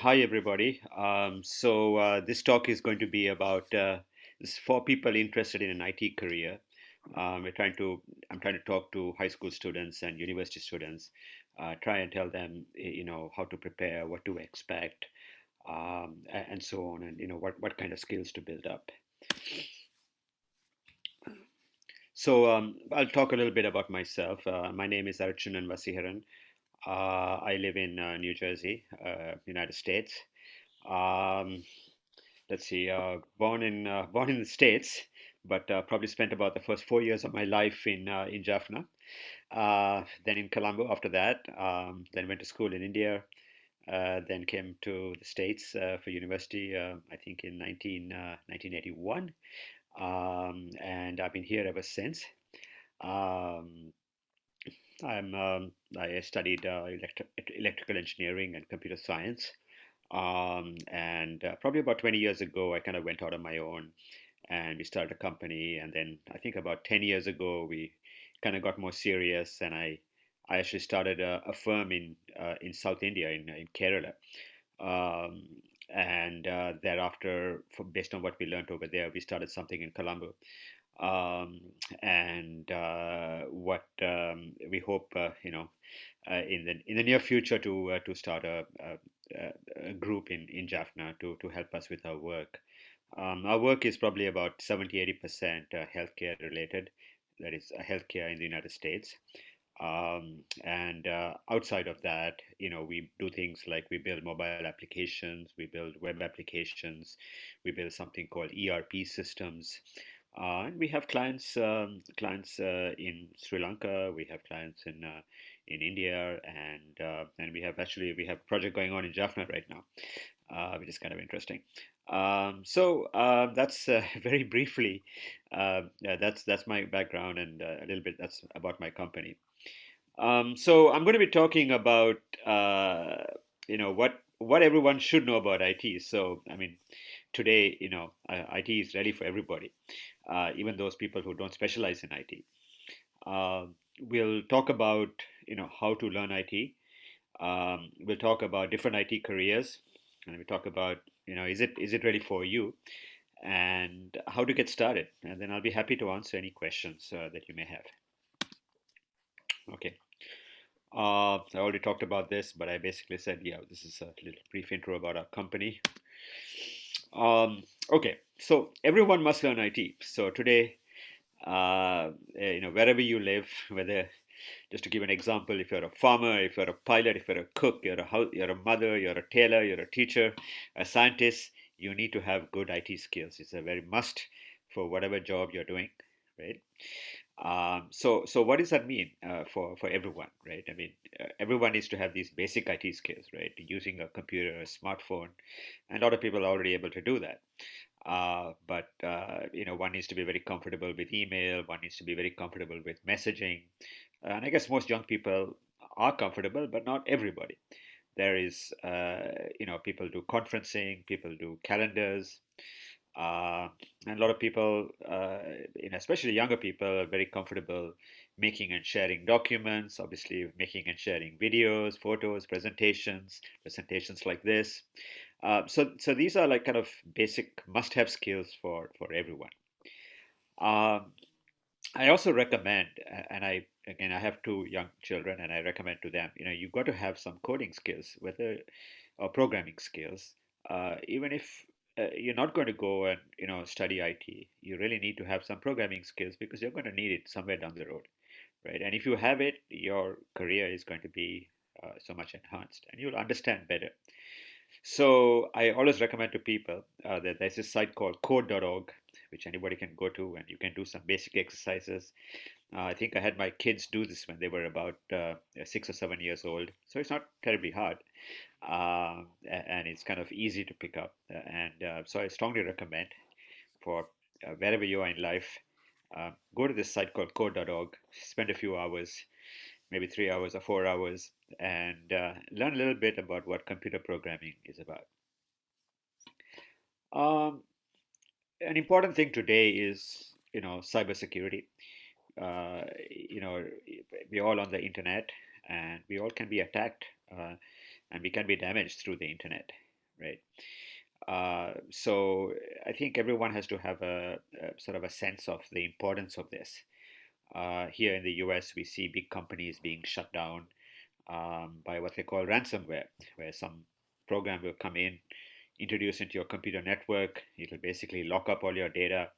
Hi everybody. This talk is going to be about this for people interested in an IT career. We're trying to I'm trying to talk to high school students and university students, try and tell them how to prepare, what to expect, and so on, and what kind of skills to build up. I'll talk a little bit about myself. My name is Archunan Vaseekaran. I live in New Jersey, United States. Um, let's see, born in the States, but probably spent about the first 4 years of my life in Jaffna. Then in Colombo after that. Then went to school in India. Then came to the States for university. I think in 1981, and I've been here ever since. Um, I studied electrical engineering and computer science. And Probably about 20 years ago, I kind of went out on my own and we started a company. And then I think about 10 years ago, we kind of got more serious. And I actually started a firm in South India, in Kerala. Um, and thereafter, based on what we learned over there, we started something in Colombo. Um, and what we hope, in the near future to start a group in Jaffna to help us with our work. Our work is probably about 70-80% healthcare related. That is healthcare in the United States. And outside of that, we do things like we build mobile applications, we build web applications, we build something called ERP systems. And we have clients in Sri Lanka, we have clients in India, and we have a project going on in Jaffna right now, which is kind of interesting. That's very briefly, that's my background, and a little bit that's about my company. So I'm going to be talking about what everyone should know about IT. So I mean, today IT is ready for everybody, even those people who don't specialize in IT. We'll talk about how to learn IT. We'll talk about different IT careers, and we talk about is it ready for you, and how to get started. And then I'll be happy to answer any questions that you may have. Okay. I already talked about this, but I basically said, yeah, this is a little brief intro about our company. Okay, so everyone must learn IT. So today, wherever you live, whether just to give an example, if you're a farmer, if you're a pilot, if you're a cook, you're a mother, you're a tailor, you're a teacher, a scientist, you need to have good IT skills. It's a very must for whatever job you're doing, right? So what does that mean for everyone, right? I mean, everyone needs to have these basic IT skills, right? Using a computer, a smartphone, and a lot of people are already able to do that. But one needs to be very comfortable with email. One needs to be very comfortable with messaging, and I guess most young people are comfortable, but not everybody. There is, people do conferencing, people do calendars, uh, and a lot of people, especially younger people, are very comfortable making and sharing documents, obviously making and sharing videos, photos, presentations like this. So these are like kind of basic must-have skills for everyone. Um, I also recommend, and I have two young children, and I recommend to them, you've got to have some coding skills, whether or programming skills. Even if you're not going to go and study IT, you really need to have some programming skills because you're going to need it somewhere down the road, right? And if you have it, your career is going to be so much enhanced, and you'll understand better. So I always recommend to people that there's this site called code.org, which anybody can go to, and you can do some basic exercises. I think I had my kids do this when they were about 6 or 7 years old, so it's not terribly hard, and it's kind of easy to pick up. So I strongly recommend for wherever you are in life, go to this site called code.org, spend a few hours, maybe 3 hours or 4 hours, and learn a little bit about what computer programming is about. Um, an important thing today is, cybersecurity. Uh, you know, we're all on the internet, and we all can be attacked, and we can be damaged through the internet. right? So I think everyone has to have a sort of a sense of the importance of this. Here in the US, we see big companies being shut down by what they call ransomware, where some program will come in, introduce into your computer network. It'll basically lock up all your data,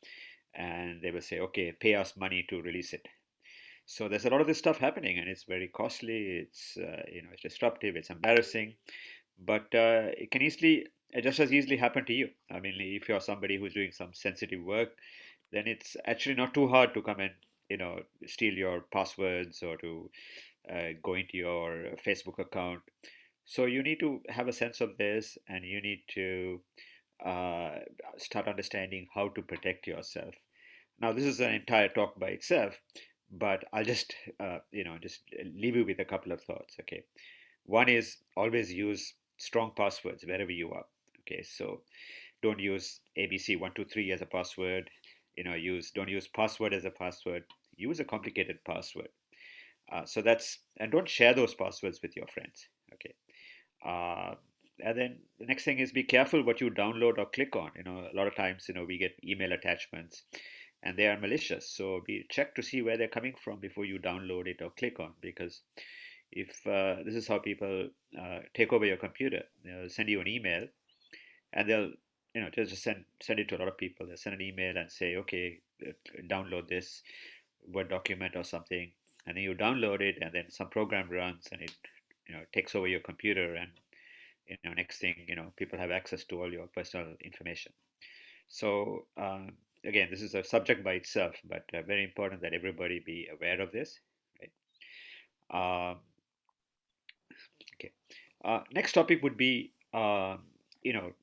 and they will say, "Okay, pay us money to release it." So there's a lot of this stuff happening, and it's very costly. It's it's disruptive. It's embarrassing, but it can easily just as easily happen to you. I mean, if you're somebody who's doing some sensitive work, then it's actually not too hard to come and steal your passwords or to go into your Facebook account. So you need to have a sense of this, and you need to uh, start understanding how to protect yourself. Now, this is an entire talk by itself, but I'll just just leave you with a couple of thoughts. Okay, one is always use strong passwords wherever you are. Okay, so don't use ABC123 as a password. Use don't use password as a password. Use a complicated password. So that's and don't share those passwords with your friends. Okay. Uh, and then the next thing is be careful what you download or click on. A lot of times, we get email attachments and they are malicious. So be check to see where they're coming from before you download it or click on, because if this is how people take over your computer, they'll send you an email and they'll just send it to a lot of people. They'll send an email and say, okay, download this Word document or something, and then you download it, and then some program runs and it takes over your computer, and next thing people have access to all your personal information. So again, this is a subject by itself, but very important that everybody be aware of this, right? Okay. Next topic would be you know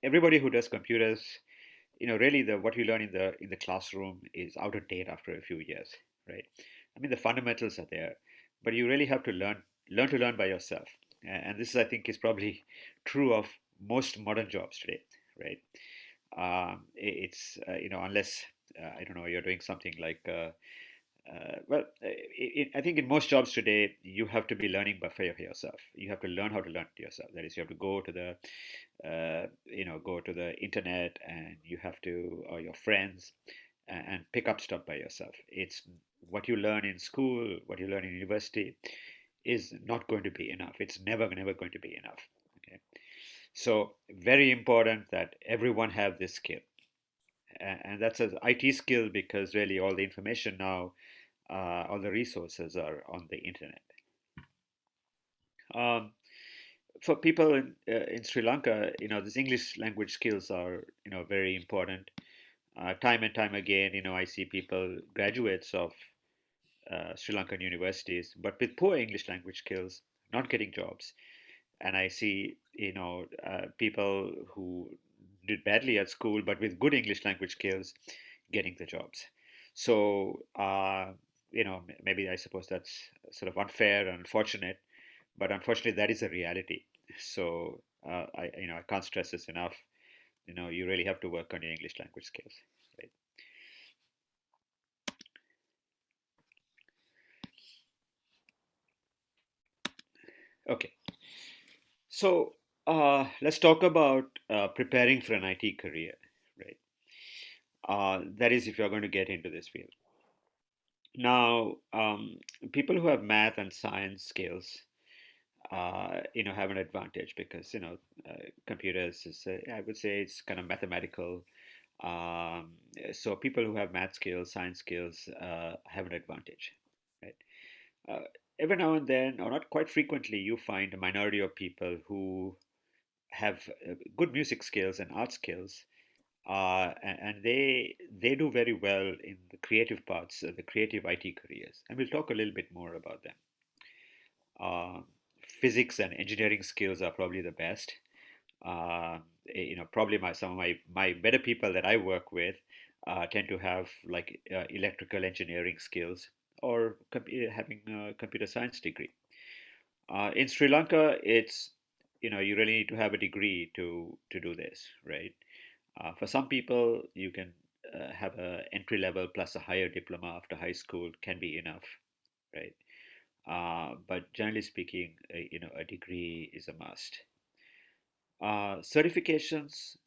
everybody who does computers, really the what we learn in the classroom is out of date after a few years, right? I mean, the fundamentals are there, but you really have to learn by yourself. And this, I think, is probably true of most modern jobs today, right? It's unless I don't know, you're doing something like I think in most jobs today, you have to be learning by for yourself. You have to learn how to learn to yourself. That is, you have to go to the go to the internet, and you have to, or your friends, and pick up stuff by yourself. It's what you learn in school, what you learn in university is not going to be enough. It's never going to be enough. Okay, so very important that everyone have this skill, and that's an IT skill, because really all the information now, all the resources are on the internet. Um, for people in Sri Lanka, these English language skills are very important. Time and time again, I see people graduates of Sri Lankan universities, but with poor English language skills, not getting jobs. And I see people who did badly at school, but with good English language skills, getting the jobs. So maybe I suppose that's sort of unfair and unfortunate, but unfortunately that is a reality. So I can't stress this enough. You really have to work on your English language skills, right? Okay, so let's talk about preparing for an IT career, right? That is, if you're going to get into this field. Now, people who have math and science skills, have an advantage, because computers is, I would say, it's kind of mathematical. Um, so people who have math skills, science skills, have an advantage, right? Uh, every now and then, or not quite frequently, you find a minority of people who have good music skills and art skills, and they do very well in the creative parts, the creative IT careers, and we'll talk a little bit more about them. Uh, Physics and engineering skills are probably the best. Probably some of my better people that I work with tend to have like electrical engineering skills, or having a computer science degree. In Sri Lanka, it's you really need to have a degree to do this, right? For some people, you can have a entry level plus a higher diploma after high school can be enough, right? But generally speaking, a degree is a must. Certifications,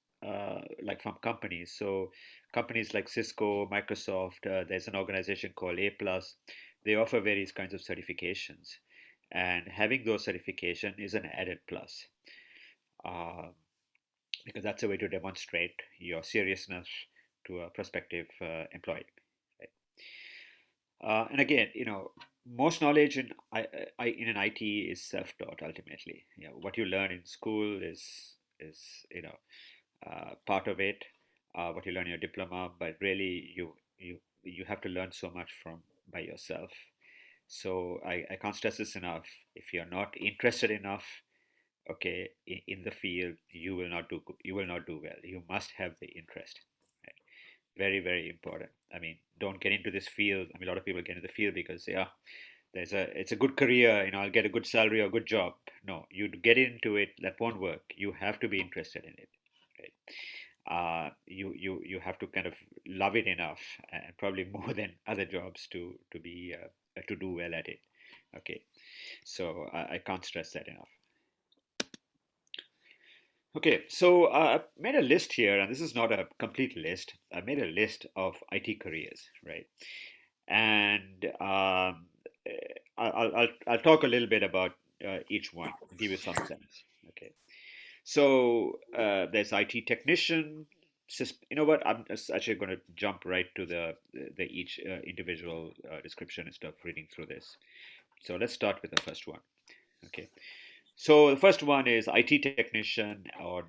like from companies. So companies like Cisco, Microsoft, there's an organization called A Plus. They offer various kinds of certifications, and having those certification is an added plus, uh, because that's a way to demonstrate your seriousness to a prospective employee. Right? And again, most knowledge in an IT is self-taught ultimately. What you learn in school is part of it, what you learn in your diploma, but really you have to learn so much from by yourself. So I can't stress this enough. If you're not interested enough, okay, in the field, you will not do well. You must have the interest. Right? Very, very important. I mean, don't get into this field. I mean, a lot of people get into the field because it's a good career. I'll get a good salary or good job. No, you get into it, that won't work. You have to be interested in it. Right? You have to kind of love it enough, and probably more than other jobs to do well at it. Okay, so I can't stress that enough. Okay, so I made a list here, and this is not a complete list. I made a list of IT careers, right? And I'll talk a little bit about each one, give you some sense. Okay, so there's IT technician. You know what? I'm just actually going to jump right to the each individual description instead of reading through this. So let's start with the first one. Okay. So the first one is IT technician or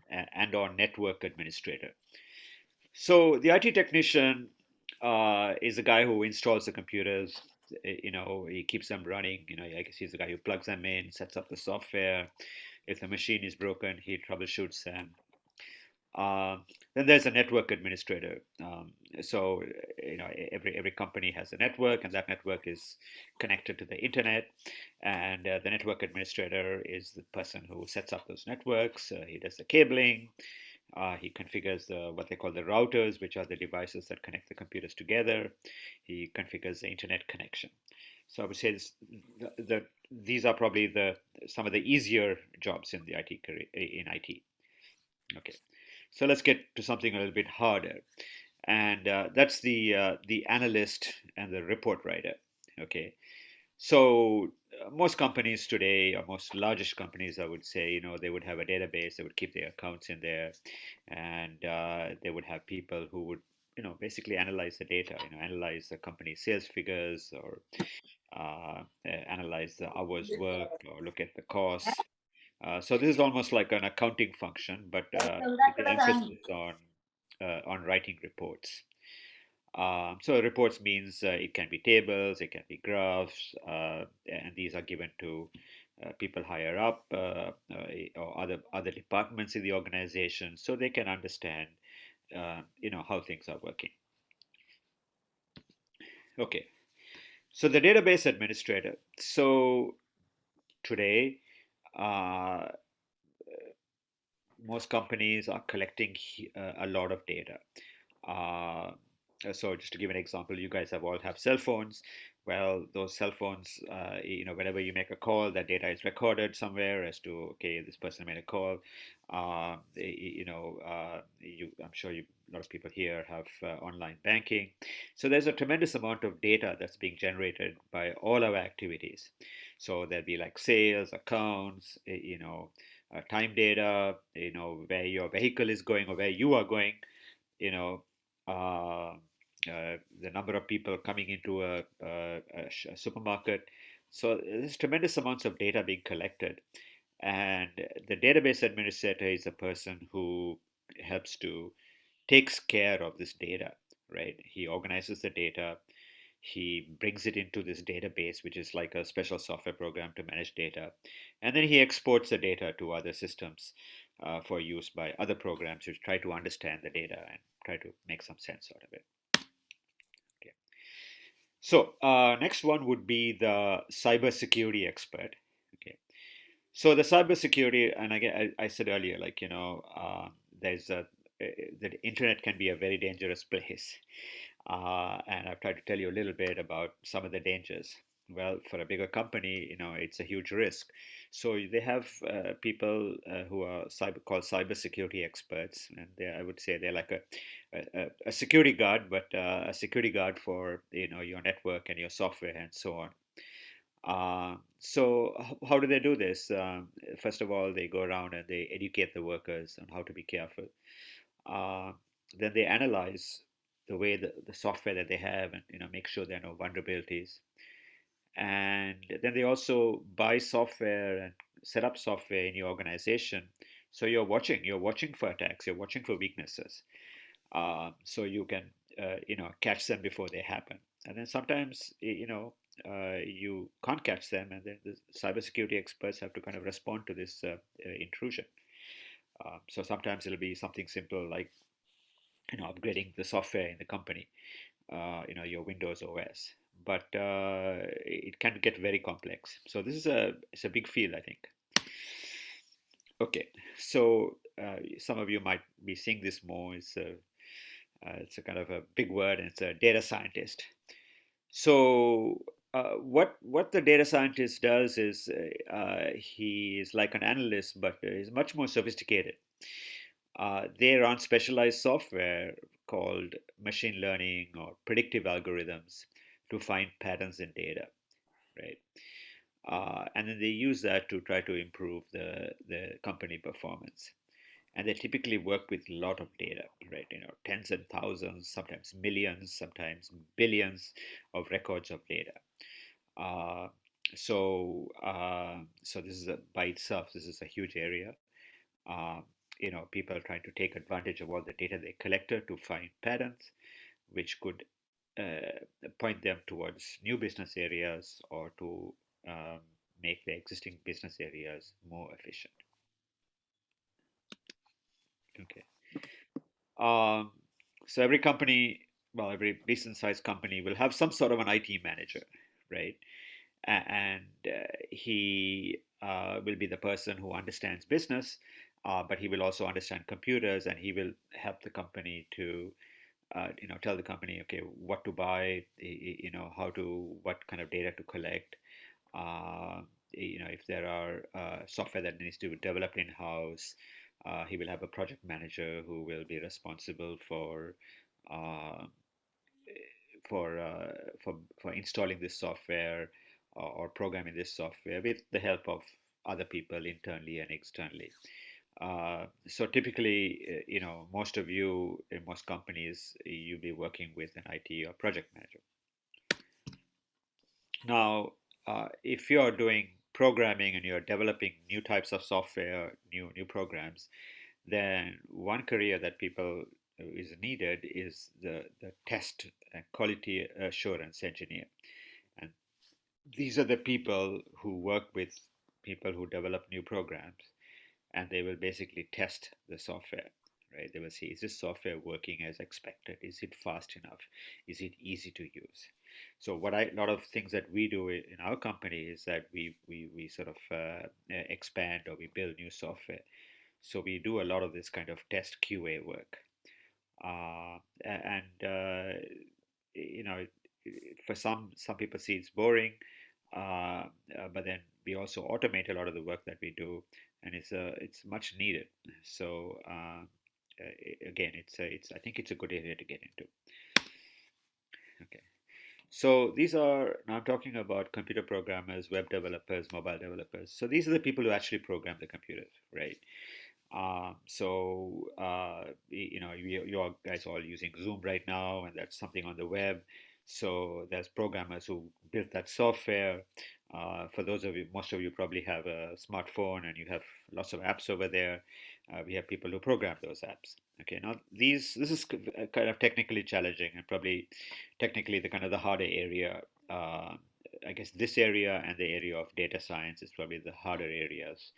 network administrator. So the IT technician is the guy who installs the computers. He keeps them running. I guess he's the guy who plugs them in, sets up the software. If the machine is broken, he troubleshoots them. Um, then there's a network administrator. So every company has a network, and that network is connected to the internet. And the network administrator is the person who sets up those networks. He does the cabling. He configures what they call the routers, which are the devices that connect the computers together. He configures the internet connection. So I would say these are probably some of the easier jobs in the IT career, in IT. Okay, so let's get to something a little bit harder, and that's the analyst and the report writer. Okay, so most companies today, or most largest companies, I would say, they would have a database. They would keep their accounts in there, and they would have people who would, basically analyze the data. Analyze the company's sales figures, or analyze the hours worked, or look at the costs. So this is almost like an accounting function, but with the emphasis on writing reports. So reports means it can be tables, it can be graphs, and these are given to people higher up, or other departments in the organization, so they can understand, how things are working. Okay, so the database administrator. So today, uh, most companies are collecting a lot of data. Uh, so just to give an example, you guys all have cell phones. Well, those cell phones, whenever you make a call, that data is recorded somewhere as to, okay, this person made a call. I'm sure a lot of people here have online banking. So there's a tremendous amount of data that's being generated by all our activities. So there'll be like sales, accounts, time data, where your vehicle is going or where you are going, you know, uh, the number of people coming into a supermarket. So there's tremendous amounts of data being collected. And the database administrator is a person who helps to takes care of this data, right? He organizes the data, he brings it into this database, which is like a special software program to manage data. And then he exports the data to other systems for use by other programs which try to understand the data and try to make some sense out of it. Okay. So next one would be the cybersecurity expert. Okay. So the cybersecurity, and again, I said earlier, like, there's the internet can be a very dangerous place. And I've tried to tell you a little bit about some of the dangers. Well, for a bigger company, it's a huge risk. So they have people who are called cybersecurity experts, and I would say they're like a security guard, but a security guard for your network and your software and so on. So how do they do this? First of all, they go around and they educate the workers on how to be careful. Uh, then they analyze the way the software that they have, and make sure there are no vulnerabilities. And then they also buy software and set up software in your organization. So you're watching for attacks, you're watching for weaknesses, so you can catch them before they happen. And then sometimes you can't catch them, and then the cybersecurity experts have to kind of respond to this intrusion. So sometimes it'll be something simple like upgrading the software in the company, your Windows OS. But it can get very complex. So this is it's a big field, I think. Okay, so some of you might be seeing this more. It's a kind of a big word, and it's a data scientist. So what the data scientist does is he is like an analyst, but he's much more sophisticated. They run specialized software called machine learning or predictive algorithms to find patterns in data, right? And then they use that to try to improve the company performance. And they typically work with a lot of data, right? Tens and thousands, sometimes millions, sometimes billions of records of data. Uh, so this is by itself, this is a huge area. Uh, People are trying to take advantage of all the data they collected to find patterns, which could point them towards new business areas or to um, make the existing business areas more efficient. Okay. Um, so every company, well, every decent sized company will have some sort of an IT manager, right? And he will be the person who understands business, but he will also understand computers, and he will help the company to tell the company, okay, what to buy, what kind of data to collect. uh, if there are software that needs to be developed in house, he will have a project manager who will be responsible uh, for uh, for installing this software, or programming this software with the help of other people internally and externally. So typically, most of you in most companies, you'll be working with an IT or project manager. Now, if you're doing programming and you're developing new types of software, new programs, then one career that people is needed is the test and quality assurance engineer. And these are the people who work with people who develop new programs, and they will basically test the software, right? They will see, is this software working as expected? Is it fast enough? Is it easy to use? So a lot of things that we do in our company is that we sort of expand or we build new software. So we do a lot of this kind of test QA work. And you know, for some people see it's boring, but then we also automate a lot of the work that we do, and it's much needed. So again, it's I think it's a good area to get into. Okay. So these are now I'm talking about computer programmers, web developers, mobile developers. So these are the people who actually program the computers, right? You guys all using Zoom right now, and that's something on the web. So there's programmers who built that software. For those of you, most of you probably have a smartphone and you have lots of apps over there. We have people who program those apps. Okay, now this is kind of technically challenging and probably technically the kind of the harder area. I guess this area and the area of data science is probably the harder areas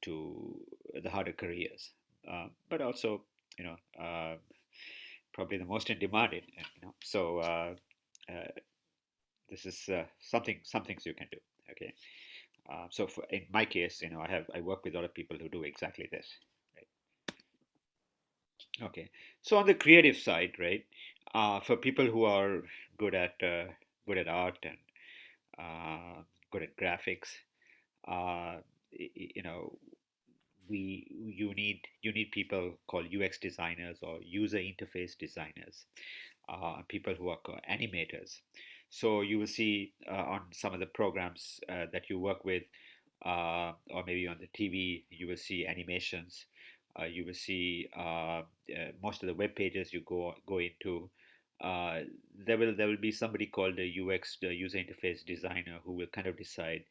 to the harder careers, but also you know uh, probably the most in demand. Uh, this is some things you can do. Okay, so in my case, I work with a lot of people who do exactly this. Right? Okay, so on the creative side, right, for people who are good at art and uh, good at graphics. Uh, you know, you need people called UX designers or user interface designers, people who are animators. So you will see on some of the programs that you work with, or maybe on the TV, you will see animations. You will see most of the web pages you go into. Uh, there will be somebody called the UX, the user interface designer, who will kind of decide,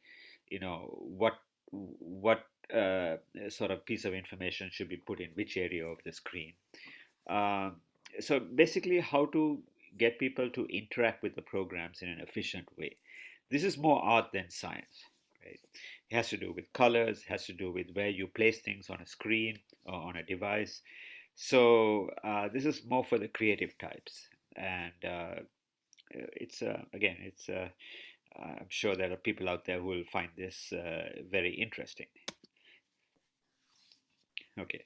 what sort of piece of information should be put in which area of the screen. Um, so basically, how to get people to interact with the programs in an efficient way. This is more art than science, right? It has to do with colors, has to do with where you place things on a screen or on a device. So this is more for the creative types, and it's again, it's I'm sure there are people out there who will find this very interesting. Okay.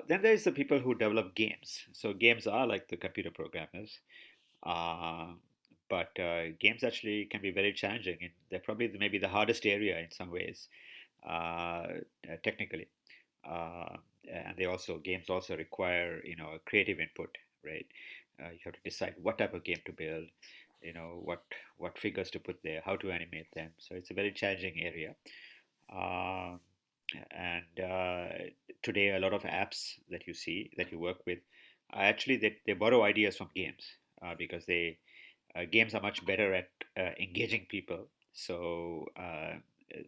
Then there's the people who develop games. So games are like the computer programmers, uh, but games actually can be very challenging, and they're probably maybe the hardest area in some ways, technically. Uh, and they also games also require creative input, right? You have to decide what type of game to build, what figures to put there, how to animate them. So it's a very challenging area. Um, and today, a lot of apps that you see that you work with, actually they borrow ideas from games, because they games are much better at engaging people. So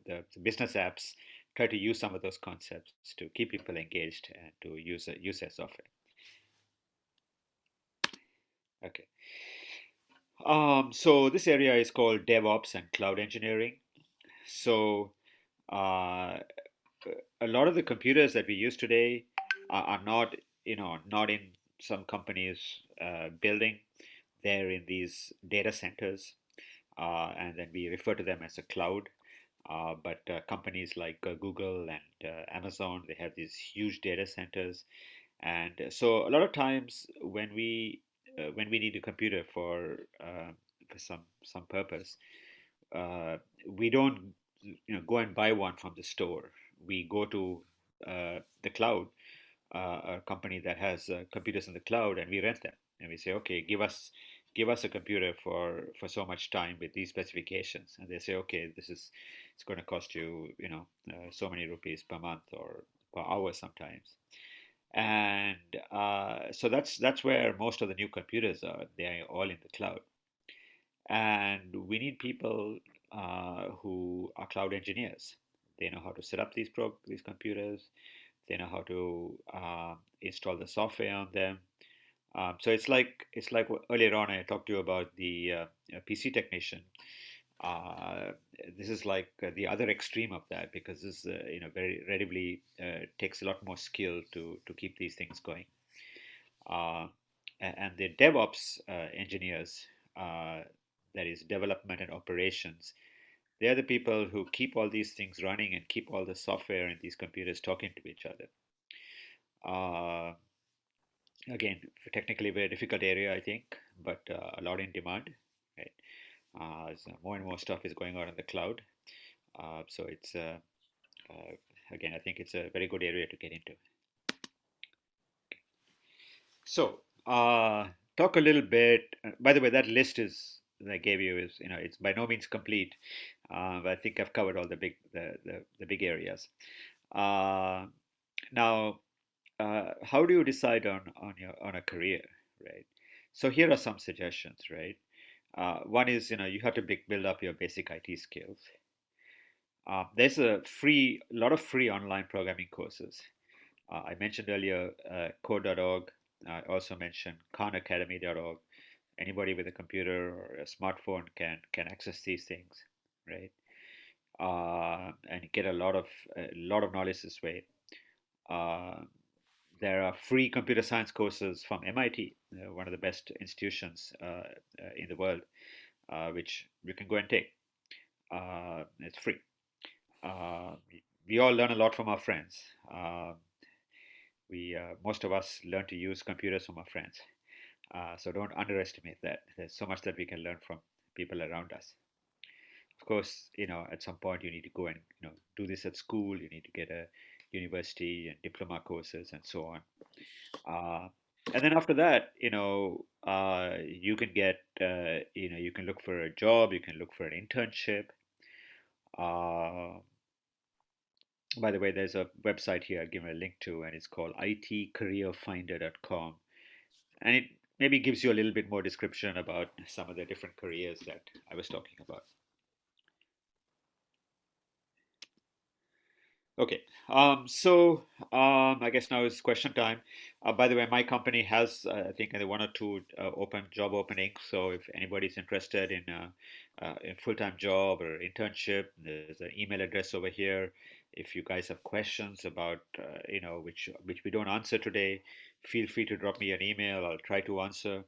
the business apps try to use some of those concepts to keep people engaged and to use their software. Okay. So this area is called DevOps and cloud engineering. So uh, a lot of the computers that we use today are not, not in some companies building. They're in these data centers, and then we refer to them as a cloud. But companies like Google and Amazon, they have these huge data centers, and so a lot of times when we need a computer for some purpose, uh, we don't go and buy one from the store. We go to the cloud, a company that has computers in the cloud, and we rent them. And we say, okay, give us a computer for so much time with these specifications. And they say, okay, it's going to cost you so many rupees per month or per hour sometimes. And so that's where most of the new computers are. They are all in the cloud, and we need people who are cloud engineers. They know how to set up these computers. They know how to install the software on them. So it's like earlier on I talked to you about the PC technician. Uh, this is like the other extreme of that, because this very readily takes a lot more skill to keep these things going. Uh, and the DevOps engineers, uh, that is development and operations, they are the people who keep all these things running and keep all the software and these computers talking to each other. Uh, Again, technically very difficult area, I think, but a lot in demand, right? So more and more stuff is going on in the cloud. So it's uh, again, I think it's a very good area to get into. So talk a little bit. By the way, that list is that I gave you is it's by no means complete, but I think I've covered all the big areas. Uh, Now, how do you decide on a career, right? So here are some suggestions, right? One is you have to build up your basic IT skills. There's a lot of free online programming courses. I mentioned earlier code.org. I also mentioned khanacademy.org. Anybody with a computer or a smartphone can access these things, right? And get a lot of knowledge this way. Uh, there are free computer science courses from MIT, one of the best institutions in the world, which you can go and take. It's free. Uh, we all learn a lot from our friends. We Most of us learn to use computers from our friends. So don't underestimate that. There's so much that we can learn from people around us. course, at some point you need to go and do this at school. You need to get a university and diploma courses and so on. Uh, and then after that, you can you can look for a job, you can look for an internship. Uh, by the way, there's a website here I'll give you a link to, and it's called itcareerfinder.com. And it maybe gives you a little bit more description about some of the different careers that I was talking about. Okay. I guess now is question time. By the way, my company has, I think, one or two open job openings. So if anybody's interested in full-time job or internship, there's an email address over here. If you guys have questions about, which we don't answer today, feel free to drop me an email. I'll try to answer.